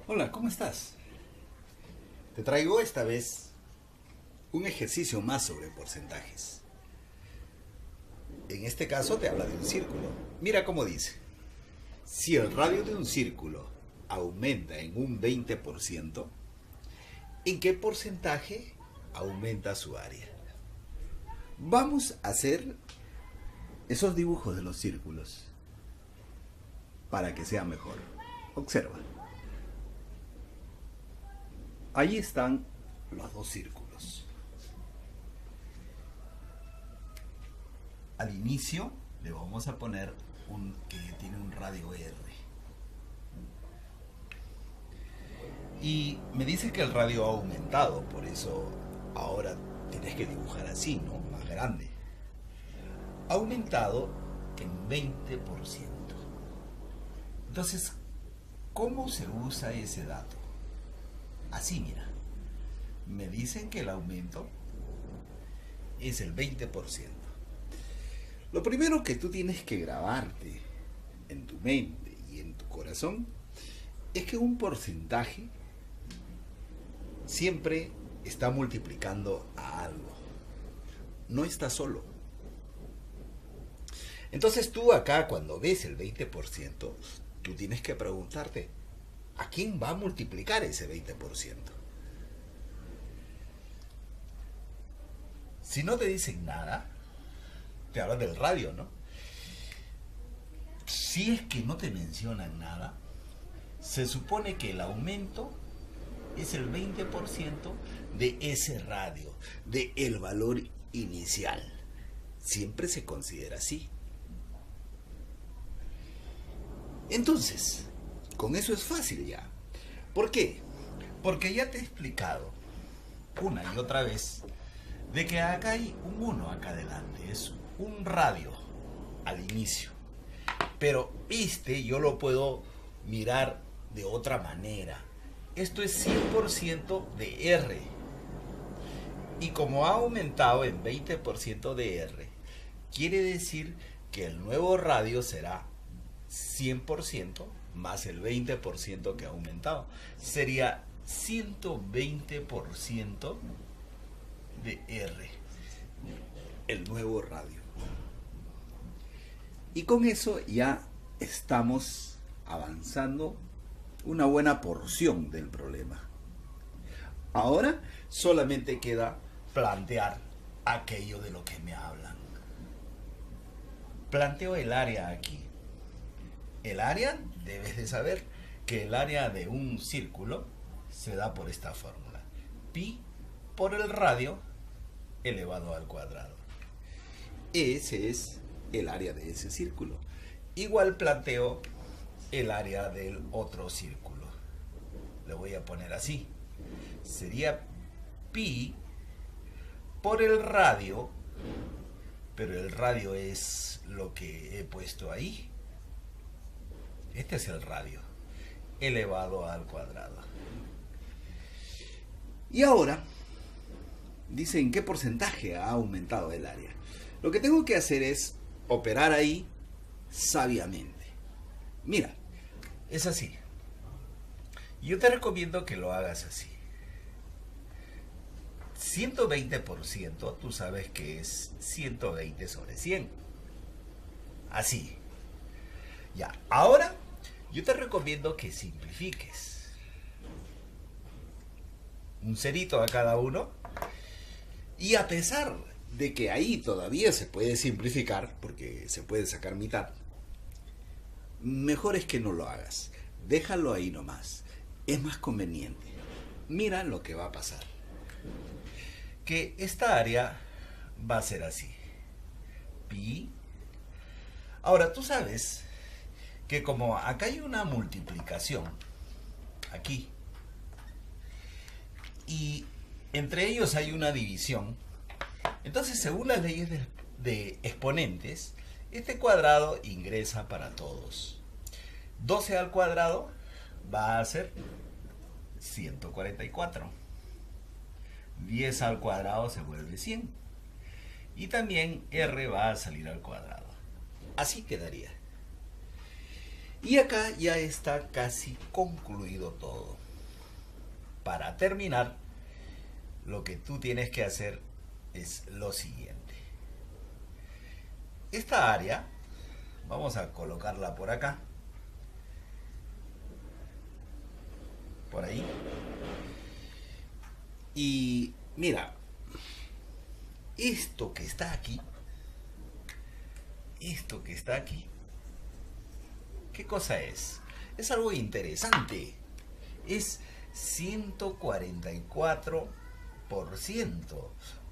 Hola, ¿cómo estás? Te traigo esta vez un ejercicio más sobre porcentajes. En este caso te habla de un círculo. Mira cómo dice. Si el radio de un círculo aumenta en un 20%, ¿en qué porcentaje aumenta su área? Vamos a hacer esos dibujos de los círculos para que sea mejor. Observa. Ahí están los dos círculos. Al inicio le vamos a poner un que tiene un radio R. Y me dice que el radio ha aumentado, por eso ahora tienes que dibujar así, ¿no? Más grande. Ha aumentado en 20%. Entonces, ¿cómo se usa ese dato? Así, mira. Me dicen que el aumento es el 20%. Lo primero que tú tienes que grabarte en tu mente y en tu corazón es que un porcentaje siempre está multiplicando a algo. No está solo. Entonces tú acá cuando ves el 20%, tú tienes que preguntarte, ¿a quién va a multiplicar ese 20%? Si no te dicen nada, te hablan del radio, ¿no? Si es que no te mencionan nada, se supone que el aumento es el 20% de ese radio, de el valor inicial. Siempre se considera así. Entonces, con eso es fácil ya. ¿Por qué? Porque ya te he explicado una y otra vez de que acá hay un 1 acá adelante, es un radio al inicio. Pero yo lo puedo mirar de otra manera. Esto es 100% de R. Y como ha aumentado en 20% de R, quiere decir que el nuevo radio será 100% más el 20% que ha aumentado. Sería 120% de R, el nuevo radio. Y con eso ya estamos avanzando una buena porción del problema. Ahora solamente queda plantear aquello de lo que me hablan. Planteo el área aquí. El área, debes de saber que el área de un círculo se da por esta fórmula. Pi por el radio elevado al cuadrado. Ese es el área de ese círculo. Igual planteo el área del otro círculo. Le voy a poner así. Sería pi por el radio, pero el radio es lo que he puesto ahí. Este es el radio elevado al cuadrado. Y ahora dice en qué porcentaje ha aumentado el área. Lo que tengo que hacer es operar ahí sabiamente. Mira, es así. Yo te recomiendo que lo hagas así. 120%, tú sabes que es 120 sobre 100. Así. Ya, ahora yo te recomiendo que simplifiques. Un cerito a cada uno. Y a pesar de que ahí todavía se puede simplificar, porque se puede sacar mitad, mejor es que no lo hagas. Déjalo ahí nomás. Es más conveniente. Mira lo que va a pasar. Que esta área va a ser así. Pi. Ahora tú sabes que como acá hay una multiplicación, aquí, y entre ellos hay una división, entonces según las leyes de exponentes, este cuadrado ingresa para todos. 12 al cuadrado va a ser 144. 10 al cuadrado se vuelve 100. Y también R va a salir al cuadrado. Así quedaría. Y acá ya está casi concluido todo. Para terminar, lo que tú tienes que hacer es lo siguiente. Esta área, vamos a colocarla por acá. Por ahí. Y mira, esto que está aquí, ¿qué cosa es? Es algo interesante. Es 144%.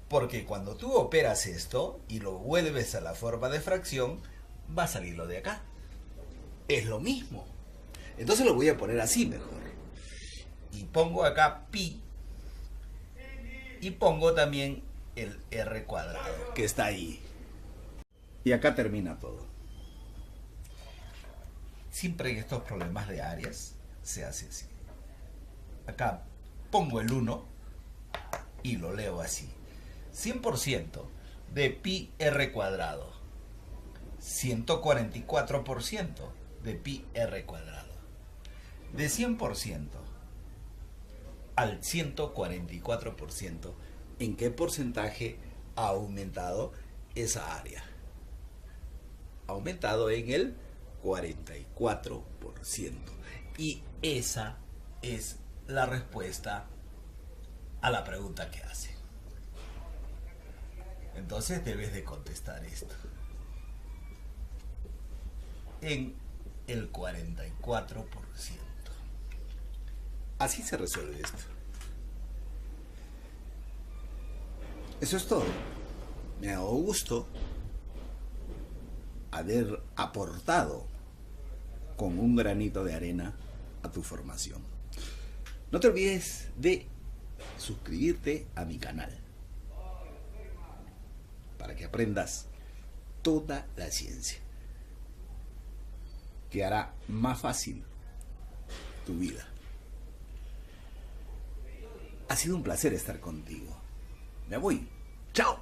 Porque cuando tú operas esto y lo vuelves a la forma de fracción, va a salir lo de acá. Es lo mismo. Entonces lo voy a poner así mejor. Y pongo acá pi. Y pongo también el r cuadrado, que está ahí. Y acá termina todo. Siempre en estos problemas de áreas se hace así. Acá pongo el 1 y lo leo así. 100% de pi r cuadrado. 144% de pi r cuadrado. De 100% al 144%, ¿en qué porcentaje ha aumentado esa área? Ha aumentado en el 44%. Y esa es la respuesta a la pregunta que hace. Entonces debes de contestar esto. En el 44%. Así se resuelve esto. Eso es todo. Me ha dado gusto haber aportado con un granito de arena a tu formación. No te olvides de suscribirte a mi canal para que aprendas toda la ciencia que hará más fácil tu vida. Ha sido un placer estar contigo. Me voy. ¡Chao!